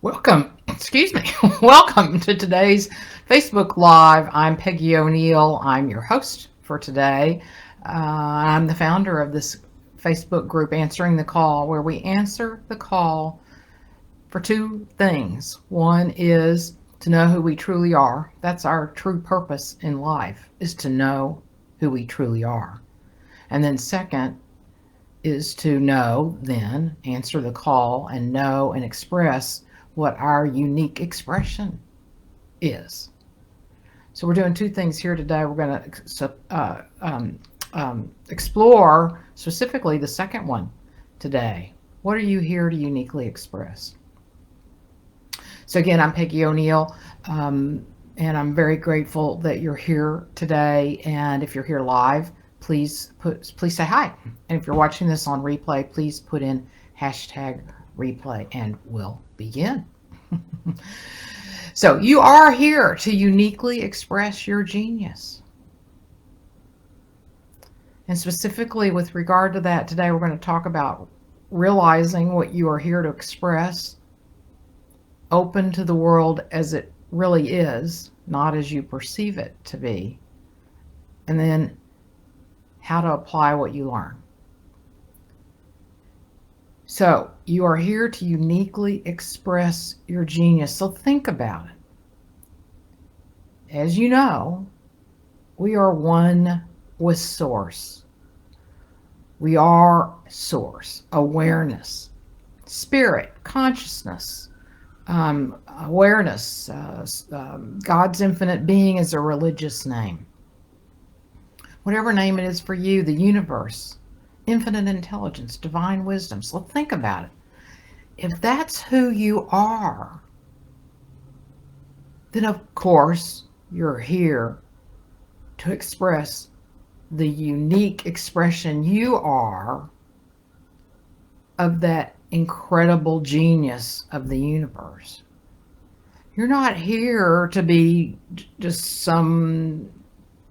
Welcome, excuse me, welcome to today's Facebook Live. I'm Peggy O'Neill. I'm your host for today. I'm the founder of this Facebook group, Answering the Call, where we answer the call for two things. One is to know who we truly are. That's our true purpose in life, is to know who we truly are. And then second is to know, then answer the call and know and express what our unique expression is. So we're doing two things here today. We're going to explore specifically the second one today. What are you here to uniquely express? So again, I'm Peggy O'Neill, and I'm very grateful that you're here today. And if you're here live, please say hi. And if you're watching this on replay, please put in hashtag replay, and we'll begin. So you are here to uniquely express your genius. And specifically with regard to that, today we're going to talk about realizing what you are here to express, open to the world as it really is, not as you perceive it to be, and then how to apply what you learn. So you are here to uniquely express your genius. So think about it. As you know, we are one with Source. We are Source, awareness, spirit, consciousness, awareness. God's infinite being is a religious name. Whatever name it is for you, the universe, infinite intelligence, divine wisdom. So think about it. If that's who you are, then of course you're here to express the unique expression you are of that incredible genius of the universe. You're not here to be just some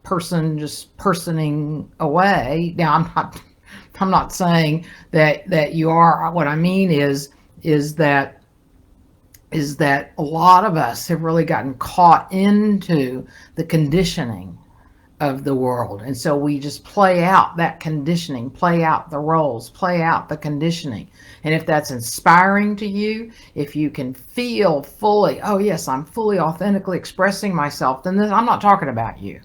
person just personing away. Now I'm not saying that you are. What I mean is that a lot of us have really gotten caught into the conditioning of the world. And so we just play out that conditioning, play out the roles, play out the conditioning. And if that's inspiring to you, if you can feel fully, oh yes, I'm fully authentically expressing myself, then I'm not talking about you.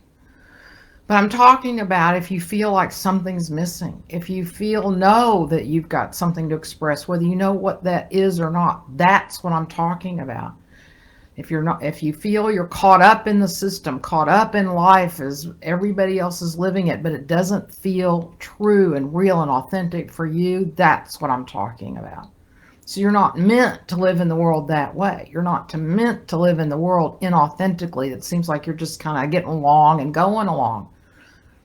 But I'm talking about if you feel like something's missing, if you know that you've got something to express, whether you know what that is or not, that's what I'm talking about. If you feel you're caught up in the system, caught up in life as everybody else is living it, but it doesn't feel true and real and authentic for you, that's what I'm talking about. So you're not meant to live in the world that way. You're not meant to live in the world inauthentically. It seems like you're just kind of getting along and going along.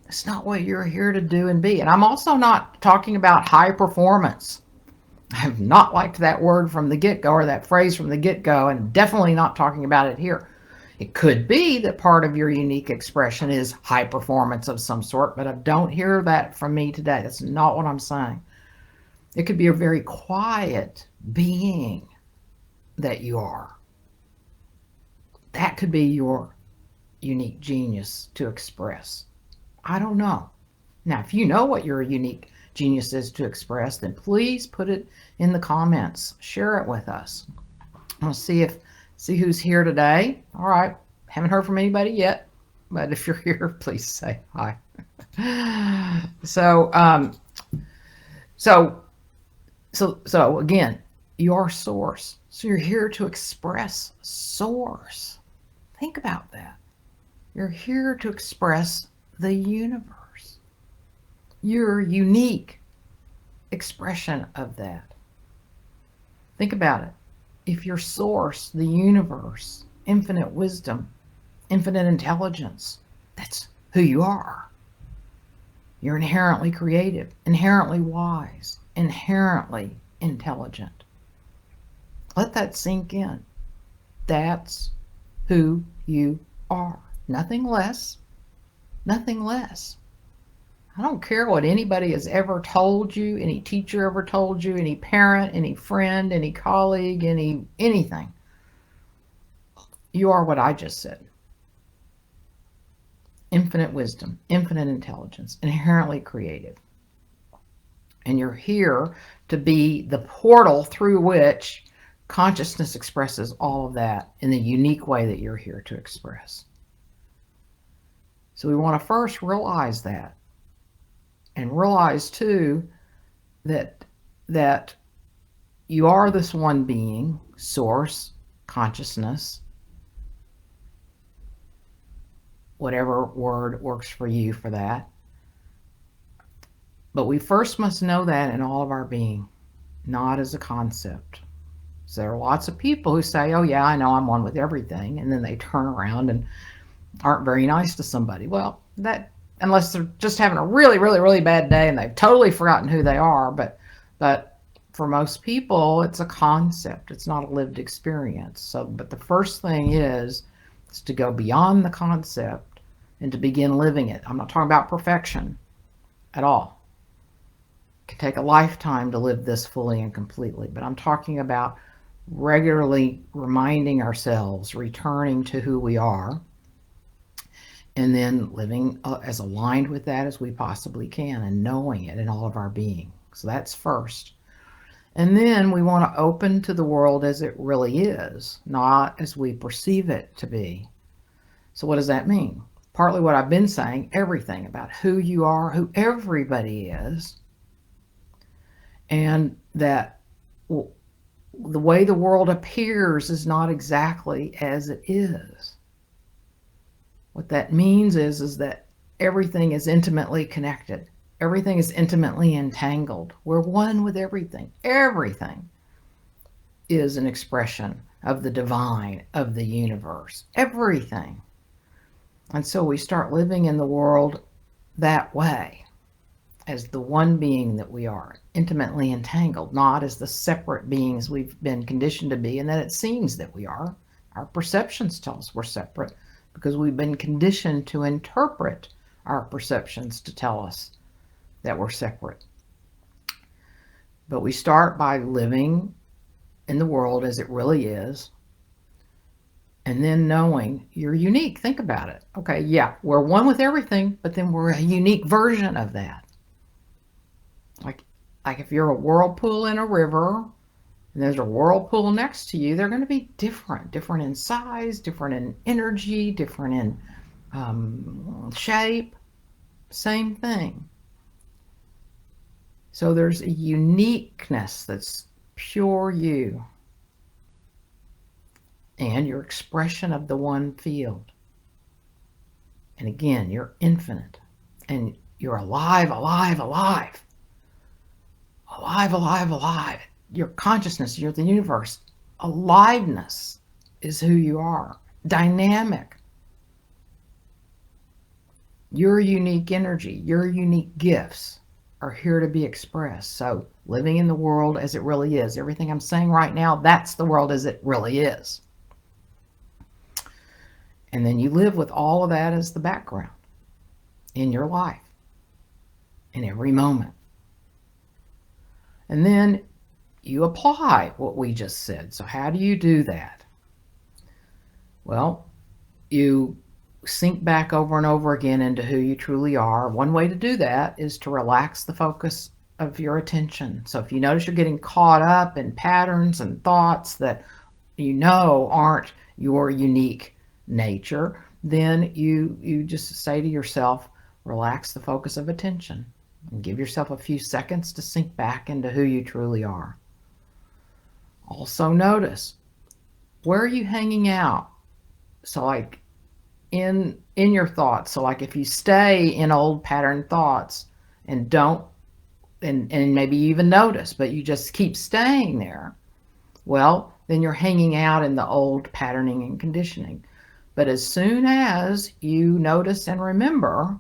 It's not what you're here to do and be. And I'm also not talking about high performance. I have not liked that word from the get-go, or that phrase from the get-go, and definitely not talking about it here. It could be that part of your unique expression is high performance of some sort, but I don't hear that from me today. That's not what I'm saying. It could be a very quiet being that you are. That could be your unique genius to express. I don't know. Now, if you know what your unique genius is to express, then please put it in the comments. Share it with us. I want to see who's here today. All right. Haven't heard from anybody yet, but if you're here, please say hi. So again, your Source. So you're here to express Source. Think about that. You're here to express the universe. Your unique expression of that. Think about it. If your Source, the universe, infinite wisdom, infinite intelligence, that's who you are. You're inherently creative, inherently wise, inherently intelligent. Let that sink in. That's who you are. Nothing less. Nothing less. I don't care what anybody has ever told you, any teacher ever told you, any parent, any friend, any colleague, anything. You are what I just said. Infinite wisdom, infinite intelligence, inherently creative. And you're here to be the portal through which consciousness expresses all of that in the unique way that you're here to express. So we want to first realize that, and realize too that you are this one being, source, consciousness, whatever word works for you for that. But we first must know that in all of our being, not as a concept. So there are lots of people who say, oh yeah, I know I'm one with everything, and then they turn around and aren't very nice to somebody. Well, that, unless they're just having a really, really, really bad day and they've totally forgotten who they are, but for most people, it's a concept. It's not a lived experience. So, but the first thing is to go beyond the concept and to begin living it. I'm not talking about perfection at all. It can take a lifetime to live this fully and completely, but I'm talking about regularly reminding ourselves, returning to who we are, and then living as aligned with that as we possibly can, and knowing it in all of our being. So that's first. And then we want to open to the world as it really is, not as we perceive it to be. So what does that mean? Partly what I've been saying, everything about who you are, who everybody is, and that the way the world appears is not exactly as it is. What that means is that everything is intimately connected. Everything is intimately entangled. We're one with everything. Everything is an expression of the divine, of the universe. Everything. And so we start living in the world that way, as the one being that we are, intimately entangled, not as the separate beings we've been conditioned to be, and that it seems that we are. Our perceptions tell us we're separate because we've been conditioned to interpret our perceptions to tell us that we're separate. But we start by living in the world as it really is, and then knowing you're unique. Think about it. Okay, yeah, we're one with everything, but then we're a unique version of that. Like if you're a whirlpool in a river, and there's a whirlpool next to you, they're going to be different in size, different in energy, different in shape, same thing. So there's a uniqueness that's pure you and your expression of the one field. And again, you're infinite and you're alive, alive, alive. Alive, alive, alive. Your consciousness, you're the universe. Aliveness is who you are. Dynamic. Your unique energy, your unique gifts are here to be expressed. So living in the world as it really is. Everything I'm saying right now, that's the world as it really is. And then you live with all of that as the background in your life, in every moment. And then you apply what we just said. So how do you do that? Well, you sink back over and over again into who you truly are. One way to do that is to relax the focus of your attention. So if you notice you're getting caught up in patterns and thoughts that you know aren't your unique nature, then you just say to yourself, relax the focus of attention and give yourself a few seconds to sink back into who you truly are. Also notice, where are you hanging out? So like in your thoughts. So like if you stay in old pattern thoughts and don't, and maybe you even notice, but you just keep staying there, well, then you're hanging out in the old patterning and conditioning. But as soon as you notice and remember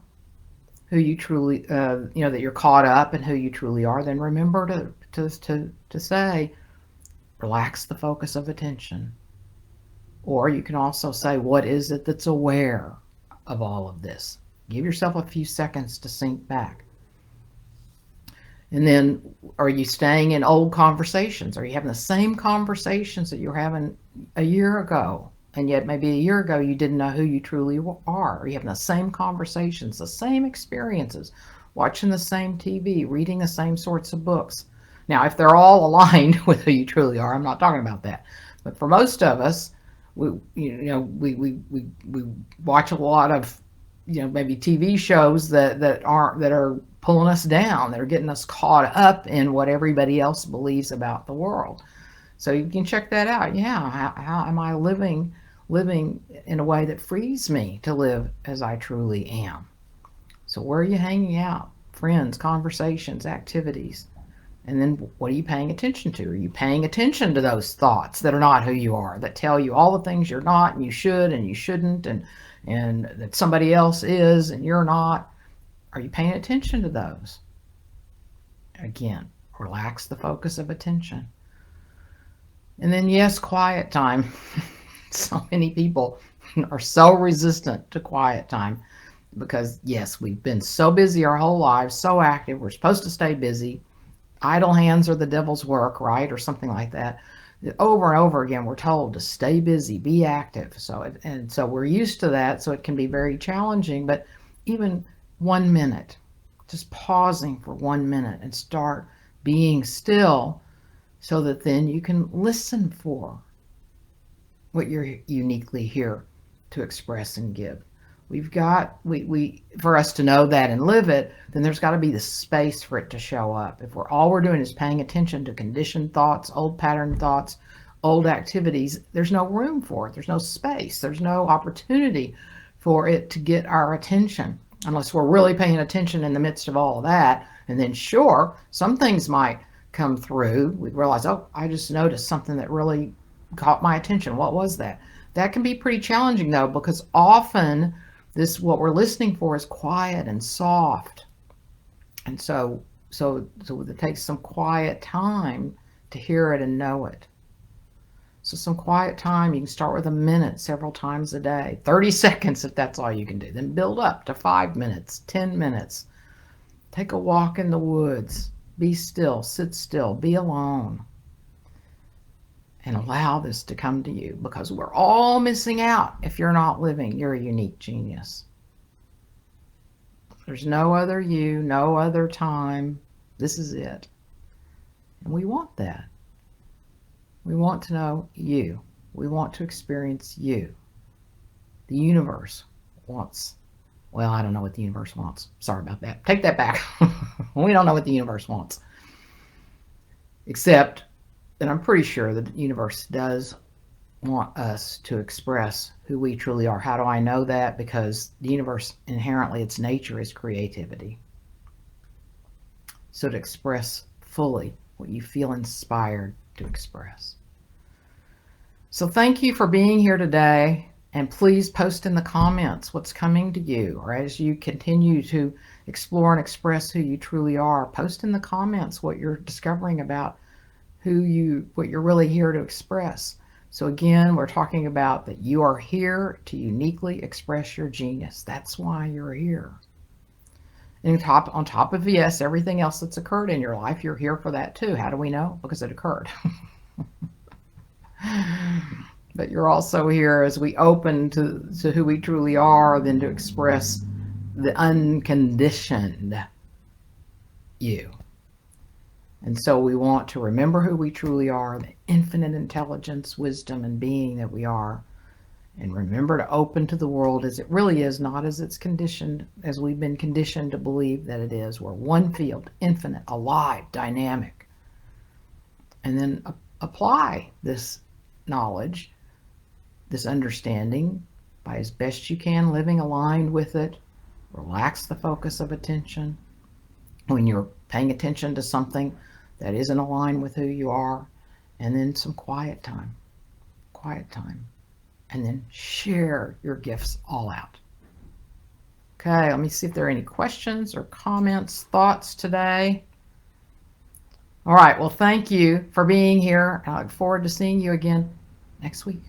who you truly, that you're caught up in who you truly are, then remember to say, relax the focus of attention. Or you can also say, what is it that's aware of all of this? Give yourself a few seconds to sink back. And then, are you staying in old conversations? Are you having the same conversations that you were having a year ago? And yet, maybe a year ago, you didn't know who you truly are. Are you having the same conversations, the same experiences, watching the same TV, reading the same sorts of books? Now, if they're all aligned with who you truly are, I'm not talking about that. But for most of us, we watch a lot of maybe TV shows that are pulling us down, that are getting us caught up in what everybody else believes about the world. So you can check that out. Yeah, how am I living in a way that frees me to live as I truly am? So where are you hanging out? Friends, conversations, activities. And then what are you paying attention to? Are you paying attention to those thoughts that are not who you are, that tell you all the things you're not and you should and you shouldn't, and that somebody else is and you're not? Are you paying attention to those? Again, relax the focus of attention. And then, yes, quiet time. So many people are so resistant to quiet time because, yes, we've been so busy our whole lives, so active. We're supposed to stay busy. Idle hands are the devil's work, right? Or something like that. Over and over again, we're told to stay busy, be active. So we're used to that, so it can be very challenging. But even 1 minute, just pausing for 1 minute and start being still, so that then you can listen for what you're uniquely here to express and give. We for us to know that and live it, then there's got to be the space for it to show up. If all we're doing is paying attention to conditioned thoughts, old pattern thoughts, old activities, there's no room for it. There's no space. There's no opportunity for it to get our attention unless we're really paying attention in the midst of all of that. And then sure, some things might come through. We realize, oh, I just noticed something that really caught my attention. What was that? That can be pretty challenging though, because often what we're listening for is quiet and soft. And so it takes some quiet time to hear it and know it. So some quiet time, you can start with a minute several times a day, 30 seconds if that's all you can do. Then build up to 5 minutes, 10 minutes. Take a walk in the woods. Be still, sit still, be alone. And allow this to come to you, because we're all missing out if you're not living your unique genius. There's no other you, no other time. This is it. And we want that. We want to know you. We want to experience you. The universe wants, well, I don't know what the universe wants. Sorry about that. Take that back. We don't know what the universe wants. Except that I'm pretty sure that the universe does want us to express who we truly are. How do I know that? Because the universe, inherently, its nature is creativity. So to express fully what you feel inspired to express. So thank you for being here today. And please post in the comments what's coming to you, or as you continue to explore and express who you truly are. Post in the comments what you're discovering about what you're really here to express. So again, we're talking about that you are here to uniquely express your genius. That's why you're here. And on top of, yes, everything else that's occurred in your life, you're here for that too. How do we know? Because it occurred. But you're also here as we open to who we truly are, then to express the unconditioned you. And so we want to remember who we truly are, the infinite intelligence, wisdom, and being that we are. And remember to open to the world as it really is, not as it's conditioned, as we've been conditioned to believe that it is. We're one field, infinite, alive, dynamic. And then apply this knowledge, this understanding, by as best you can, living aligned with it. Relax the focus of attention. When you're paying attention to something that isn't aligned with who you are, and then some quiet time. And then share your gifts all out. Okay, let me see if there are any questions or comments, thoughts today. All right, well, thank you for being here. I look forward to seeing you again next week.